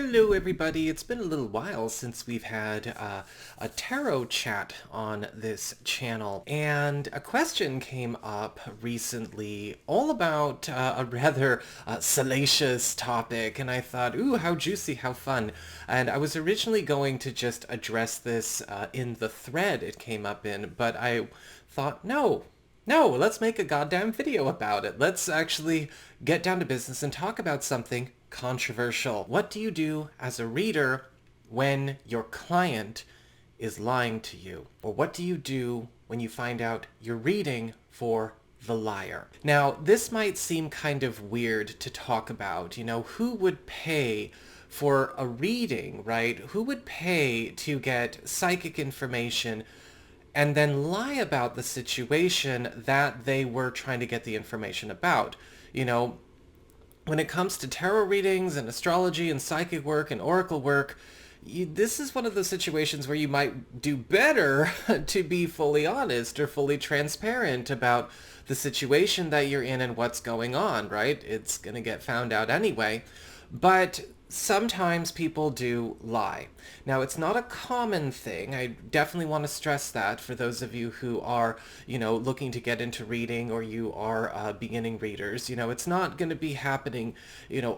Hello everybody, it's been a little while since we've had a tarot chat on this channel, and a question came up recently all about a rather salacious topic, and I thought, ooh, how juicy, how fun. And I was originally going to just address this in the thread it came up in, but I thought, no, let's make a goddamn video about it. Let's actually get down to business and talk about something controversial. What do you do as a reader when your client is lying to you? Or what do you do when you find out you're reading for the liar? Now, this might seem kind of weird to talk about. You know, who would pay for a reading, right? Who would pay to get psychic information and then lie about the situation that they were trying to get the information about? You know, when it comes to tarot readings and astrology and psychic work and oracle work, this is one of those situations where you might do better to be fully honest or fully transparent about the situation that you're in and what's going on, right? It's going to get found out anyway. But sometimes people do lie. Now, it's not a common thing. I definitely want to stress that for those of you who are, looking to get into reading, or you are beginning readers. It's not going to be happening,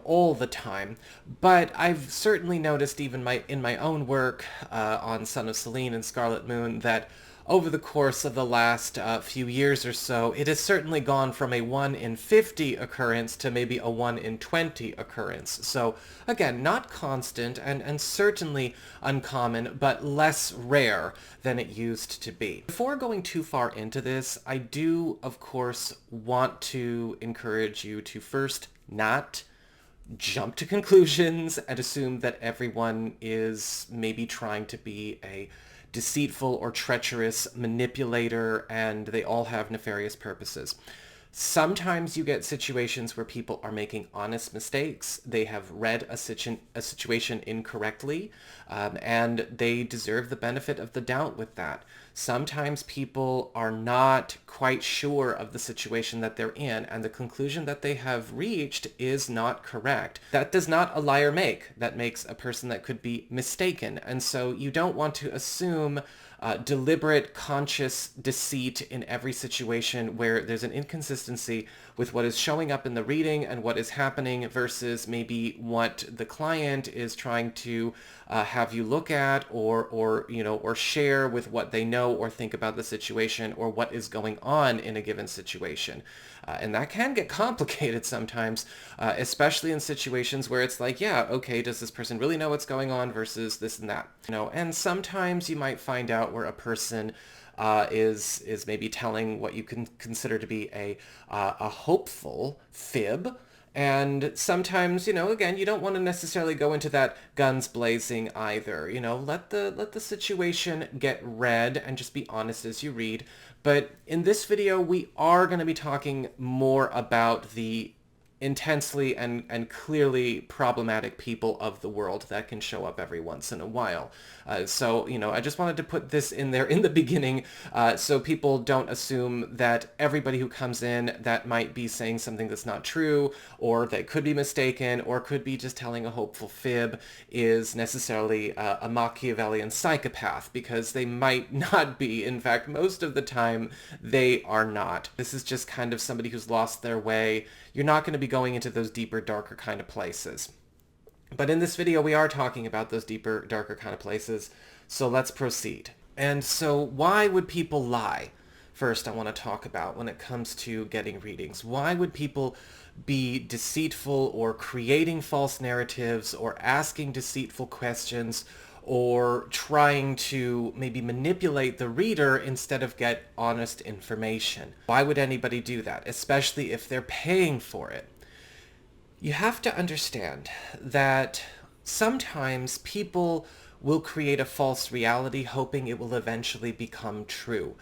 all the time. But I've certainly noticed even in my own work on SonofSelene and Scarlet Moon that over the course of the last few years or so, it has certainly gone from a 1 in 50 occurrence to maybe a 1 in 20 occurrence. So again, not constant and certainly uncommon, but less rare than it used to be. Before going too far into this, I do, of course, want to encourage you to first not jump to conclusions and assume that everyone is maybe trying to be a deceitful or treacherous manipulator, and they all have nefarious purposes. Sometimes you get situations where people are making honest mistakes. They have read a situation incorrectly, and they deserve the benefit of the doubt with that. Sometimes people are not quite sure of the situation that they're in, and the conclusion that they have reached is not correct. That does not a liar make. That makes a person that could be mistaken. And so you don't want to assume deliberate, conscious deceit in every situation where there's an inconsistency with what is showing up in the reading and what is happening versus maybe what the client is trying to have you look at or share with what they know or think about the situation or what is going on in a given situation. And that can get complicated sometimes, especially in situations where it's like, yeah, okay, does this person really know what's going on versus this and that? And sometimes you might find out where a person is maybe telling what you can consider to be a hopeful fib. And sometimes, again, you don't want to necessarily go into that guns blazing either. Let the situation get read and just be honest as you read. But in this video, we are going to be talking more about the intensely and clearly problematic people of the world that can show up every once in a while. So, I just wanted to put this in there in the beginning so people don't assume that everybody who comes in that might be saying something that's not true, or that could be mistaken, or could be just telling a hopeful fib is necessarily a Machiavellian psychopath, because they might not be. In fact, most of the time, they are not. This is just kind of somebody who's lost their way. You're not going to be going into those deeper, darker kind of places. But in this video, we are talking about those deeper, darker kind of places. So let's proceed. And so why would people lie? First, I want to talk about when it comes to getting readings. Why would people be deceitful or creating false narratives or asking deceitful questions or trying to maybe manipulate the reader instead of get honest information? Why would anybody do that, especially if they're paying for it? You have to understand that sometimes people will create a false reality hoping it will eventually become true.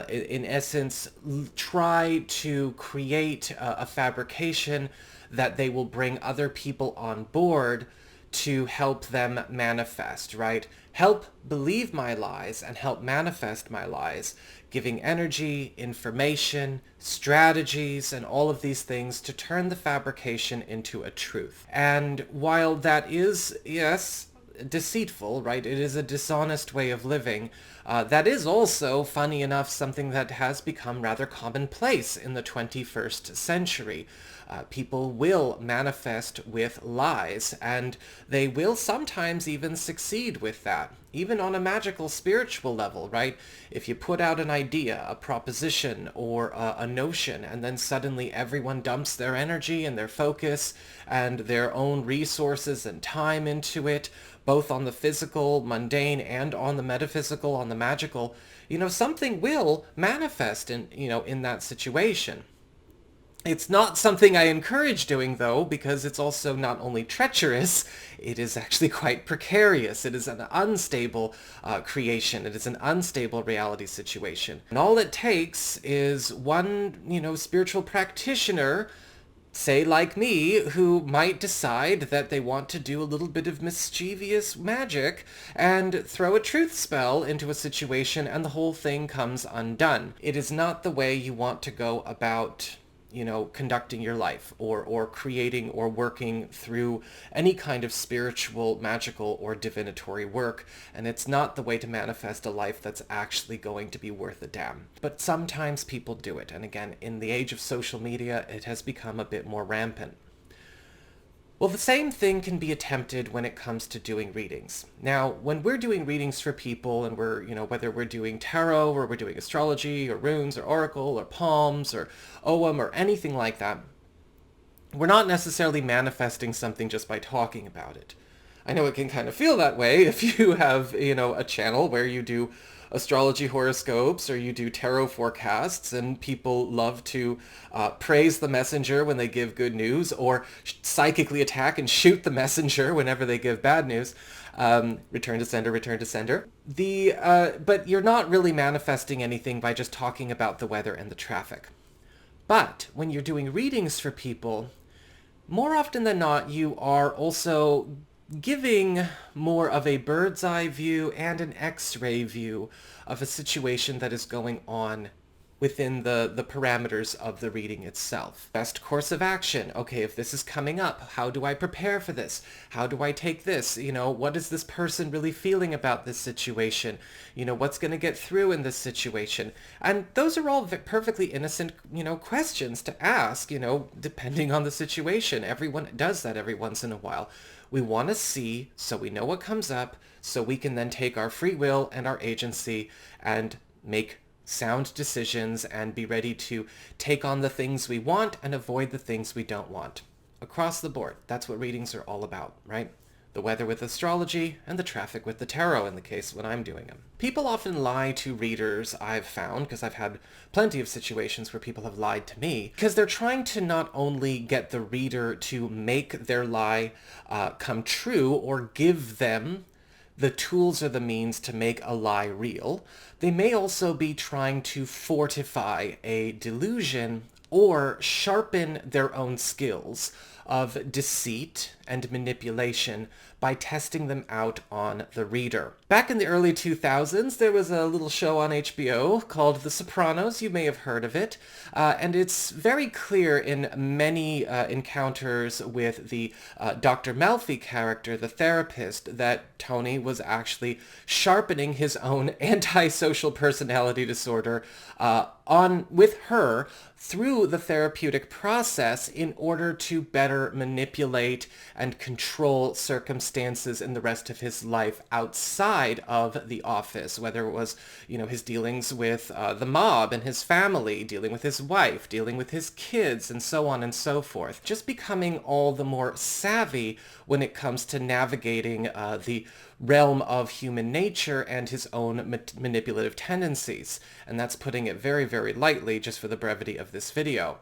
In essence, try to create a fabrication that they will bring other people on board to help them manifest, right? Help believe my lies and help manifest my lies, giving energy, information, strategies, and all of these things to turn the fabrication into a truth. And while that is, yes, deceitful, right? It is a dishonest way of living. That is also, funny enough, something that has become rather commonplace in the 21st century. People will manifest with lies, and they will sometimes even succeed with that, even on a magical spiritual level, right? If you put out an idea, a proposition, or a notion, and then suddenly everyone dumps their energy and their focus and their own resources and time into it, both on the physical, mundane, and on the metaphysical, on the magical, something will manifest in that situation. It's not something I encourage doing, though, because it's also not only treacherous, it is actually quite precarious. It is an unstable creation. It is an unstable reality situation. And all it takes is one, spiritual practitioner, say like me, who might decide that they want to do a little bit of mischievous magic and throw a truth spell into a situation, and the whole thing comes undone. It is not the way you want to go about conducting your life or creating or working through any kind of spiritual, magical, or divinatory work. And it's not the way to manifest a life that's actually going to be worth a damn. But sometimes people do it. And again, in the age of social media, it has become a bit more rampant. Well, the same thing can be attempted when it comes to doing readings. Now, when we're doing readings for people, and we're, whether we're doing tarot or we're doing astrology or runes or oracle or palms or ogham or anything like that, we're not necessarily manifesting something just by talking about it. I know it can kind of feel that way if you have, a channel where you do astrology horoscopes or you do tarot forecasts, and people love to praise the messenger when they give good news, or psychically attack and shoot the messenger whenever they give bad news. Return to sender, return to sender. But you're not really manifesting anything by just talking about the weather and the traffic. But when you're doing readings for people, more often than not, you are also giving more of a bird's eye view and an X-ray view of a situation that is going on within the parameters of the reading itself. Best course of action. Okay, if this is coming up, how do I prepare for this? How do I take this? What is this person really feeling about this situation? What's going to get through in this situation? And those are all perfectly innocent, questions to ask, depending on the situation. Everyone does that every once in a while. We want to see so we know what comes up, so we can then take our free will and our agency and make sound decisions and be ready to take on the things we want and avoid the things we don't want. Across the board, that's what readings are all about, right? The weather with astrology and the traffic with the tarot in the case when I'm doing them. People often lie to readers, I've found, because I've had plenty of situations where people have lied to me, because they're trying to not only get the reader to make their lie come true or give them the tools or the means to make a lie real, they may also be trying to fortify a delusion or sharpen their own skills of deceit and manipulation by testing them out on the reader. Back in the early 2000s, there was a little show on HBO called The Sopranos. You may have heard of it. And it's very clear in many encounters with the Dr. Melfi character, the therapist, that Tony was actually sharpening his own antisocial personality disorder with her through the therapeutic process in order to better manipulate and control circumstances in the rest of his life outside of the office, whether it was, his dealings with the mob and his family, dealing with his wife, dealing with his kids, and so on and so forth. Just becoming all the more savvy when it comes to navigating the realm of human nature and his own manipulative tendencies. And that's putting it very, very lightly, just for the brevity of this video.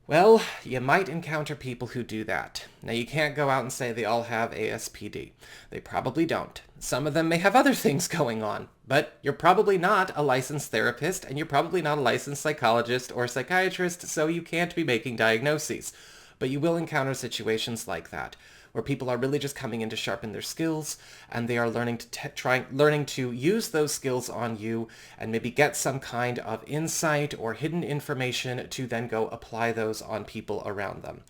Well, you might encounter people who do that. Now, you can't go out and say they all have ASPD. They probably don't. Some of them may have other things going on, but you're probably not a licensed therapist, and you're probably not a licensed psychologist or psychiatrist, so you can't be making diagnoses. But you will encounter situations like that, where people are really just coming in to sharpen their skills, and they are learning to use those skills on you and maybe get some kind of insight or hidden information to then go apply those on people around them.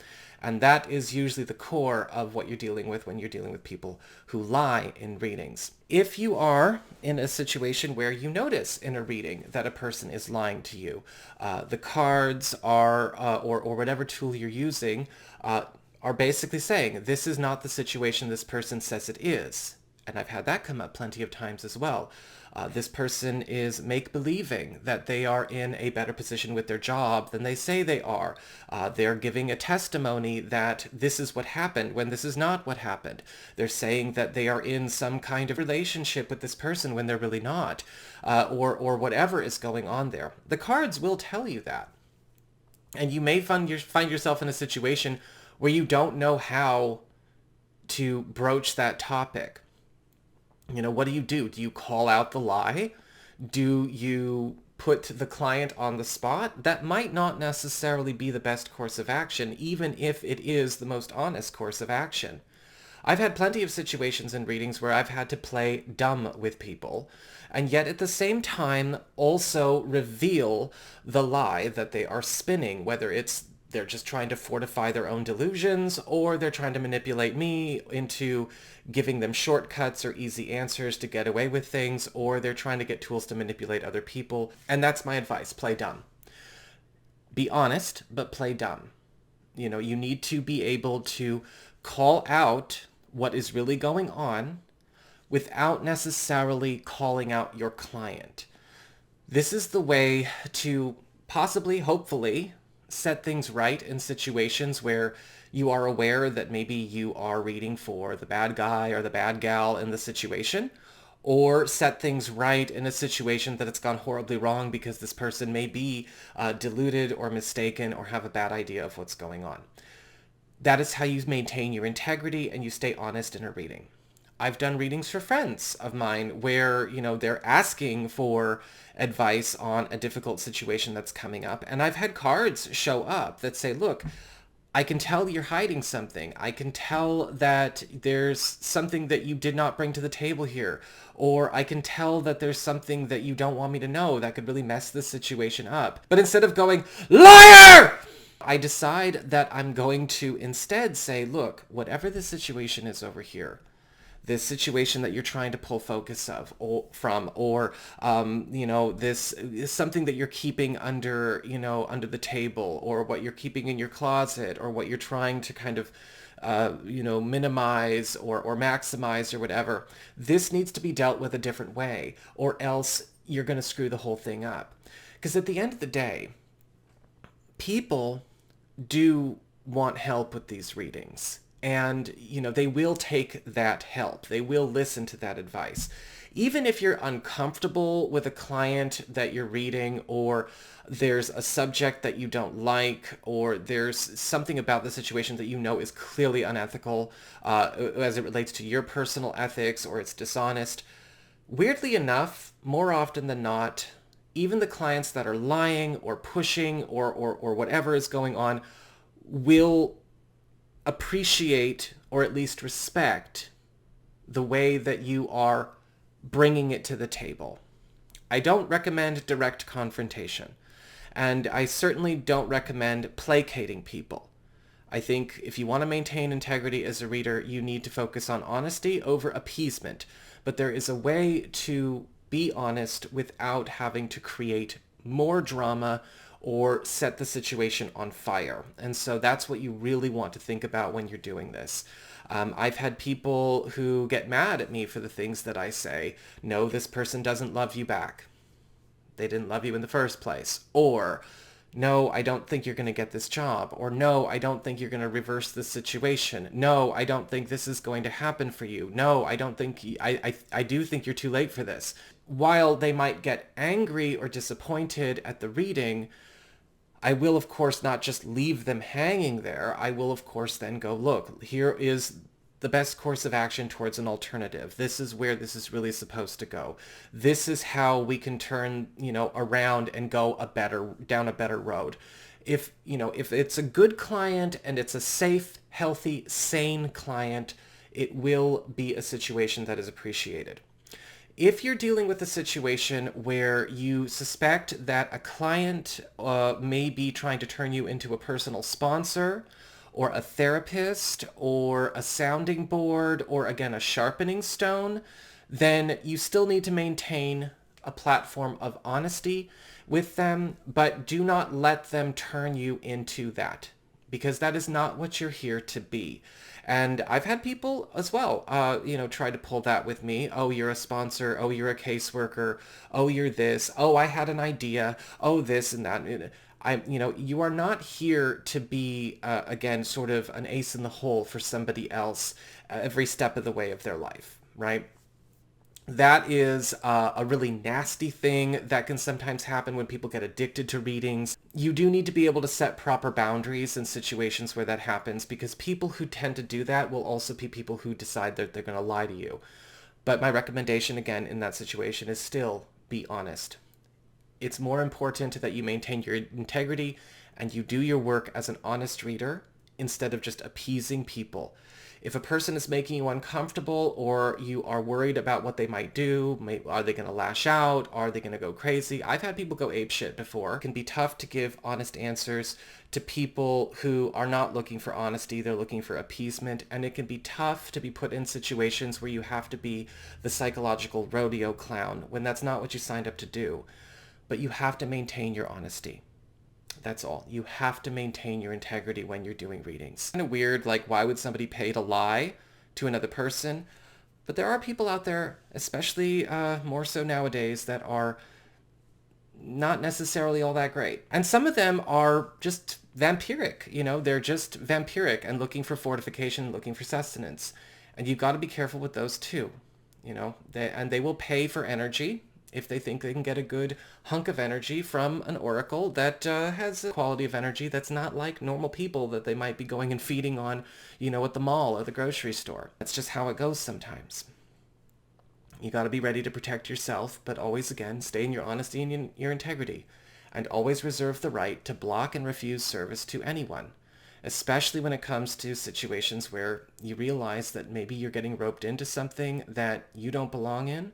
And that is usually the core of what you're dealing with when you're dealing with people who lie in readings. If you are in a situation where you notice in a reading that a person is lying to you, the cards are, or whatever tool you're using, are basically saying, this is not the situation this person says it is. And I've had that come up plenty of times as well. This person is make-believing that they are in a better position with their job than they say they are. They're giving a testimony that this is what happened when this is not what happened. They're saying that they are in some kind of relationship with this person when they're really not, or whatever is going on there. The cards will tell you that. And you may find yourself in a situation where you don't know how to broach that topic. You know, what do? Do you call out the lie? Do you put the client on the spot? That might not necessarily be the best course of action, even if it is the most honest course of action. I've had plenty of situations in readings where I've had to play dumb with people, and yet at the same time also reveal the lie that they are spinning, whether it's they're just trying to fortify their own delusions, or they're trying to manipulate me into giving them shortcuts or easy answers to get away with things, or they're trying to get tools to manipulate other people. And that's my advice. Play dumb. Be honest, but play dumb. You know, you need to be able to call out what is really going on without necessarily calling out your client. This is the way to possibly, hopefully, set things right in situations where you are aware that maybe you are reading for the bad guy or the bad gal in the situation, or set things right in a situation that it's gone horribly wrong because this person may be deluded or mistaken or have a bad idea of what's going on. That is how you maintain your integrity and you stay honest in a reading. I've done readings for friends of mine where, you know, they're asking for advice on a difficult situation that's coming up. And I've had cards show up that say, look, I can tell you're hiding something. I can tell that there's something that you did not bring to the table here. Or I can tell that there's something that you don't want me to know that could really mess this situation up. But instead of going, liar! I decide that I'm going to instead say, look, whatever the situation is over here, this situation that you're trying to pull focus from, or this is something that you're keeping under the table, or what you're keeping in your closet, or what you're trying to kind of minimize or maximize or whatever. This needs to be dealt with a different way, or else you're going to screw the whole thing up. Because at the end of the day, people do want help with these readings. And, they will take that help. They will listen to that advice. Even if you're uncomfortable with a client that you're reading, or there's a subject that you don't like, or there's something about the situation that is clearly unethical as it relates to your personal ethics, or it's dishonest. Weirdly enough, more often than not, even the clients that are lying or pushing or whatever is going on will appreciate or at least respect the way that you are bringing it to the table. I don't recommend direct confrontation, and I certainly don't recommend placating people. I think if you want to maintain integrity as a reader, you need to focus on honesty over appeasement, but there is a way to be honest without having to create more drama or set the situation on fire. And so that's what you really want to think about when you're doing this. I've had people who get mad at me for the things that I say. No, this person doesn't love you back. They didn't love you in the first place. Or, no, I don't think you're going to get this job. Or, no, I don't think you're going to reverse this situation. No, I don't think this is going to happen for you. No, I don't think, I do think you're too late for this. While they might get angry or disappointed at the reading, I will, of course, not just leave them hanging there. I will, of course, then go, look, here is the best course of action towards an alternative. This is where this is really supposed to go. This is how we can turn, around and go down a better road. If it's a good client and it's a safe, healthy, sane client, it will be a situation that is appreciated. If you're dealing with a situation where you suspect that a client may be trying to turn you into a personal sponsor or a therapist or a sounding board or, again, a sharpening stone, then you still need to maintain a platform of honesty with them, but do not let them turn you into that, because that is not what you're here to be. And I've had people as well, try to pull that with me. Oh, you're a sponsor. Oh, you're a caseworker. Oh, you're this. Oh, I had an idea. Oh, this and that. You are not here to be, again, sort of an ace in the hole for somebody else every step of the way of their life, right? That is a really nasty thing that can sometimes happen when people get addicted to readings. You do need to be able to set proper boundaries in situations where that happens, because people who tend to do that will also be people who decide that they're going to lie to you. But my recommendation, again, in that situation is still be honest. It's more important that you maintain your integrity and you do your work as an honest reader instead of just appeasing people. If a person is making you uncomfortable or you are worried about what they might do, are they going to lash out? Are they going to go crazy? I've had people go apeshit before. It can be tough to give honest answers to people who are not looking for honesty. They're looking for appeasement. And it can be tough to be put in situations where you have to be the psychological rodeo clown when that's not what you signed up to do. But you have to maintain your honesty. That's all. You have to maintain your integrity when you're doing readings. Kind of weird, like, why would somebody pay to lie to another person? But there are people out there, especially more so nowadays, that are not necessarily all that great. And some of them are just vampiric, they're just vampiric and looking for fortification, looking for sustenance. And you've got to be careful with those too, they will pay for energy if they think they can get a good hunk of energy from an oracle that has a quality of energy that's not like normal people that they might be going and feeding on, at the mall or the grocery store. That's just how it goes sometimes. You got to be ready to protect yourself, but always, again, stay in your honesty and in your integrity, and always reserve the right to block and refuse service to anyone, especially when it comes to situations where you realize that maybe you're getting roped into something that you don't belong in,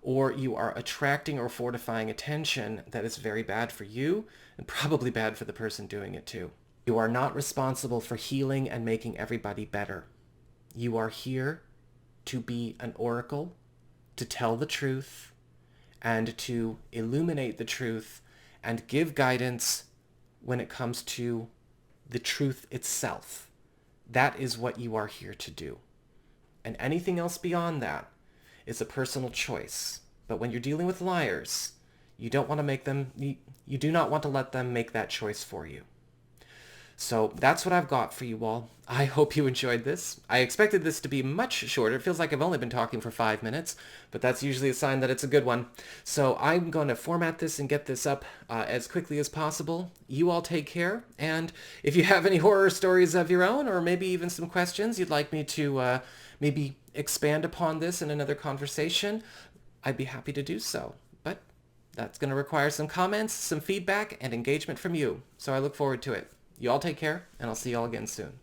or you are attracting or fortifying attention that is very bad for you and probably bad for the person doing it too. You are not responsible for healing and making everybody better. You are here to be an oracle, to tell the truth, and to illuminate the truth and give guidance when it comes to the truth itself. That is what you are here to do. And anything else beyond that is a personal choice. But when you're dealing with liars, you don't want to make them, you do not want to let them make that choice for you. So that's what I've got for you all. I hope you enjoyed this. I expected this to be much shorter. It feels like I've only been talking for 5 minutes, but that's usually a sign that it's a good one. So I'm going to format this and get this up as quickly as possible. You all take care. And if you have any horror stories of your own, or maybe even some questions you'd like me to maybe expand upon this in another conversation, I'd be happy to do so. But that's going to require some comments, some feedback, and engagement from you. So I look forward to it. You all take care, and I'll see you all again soon.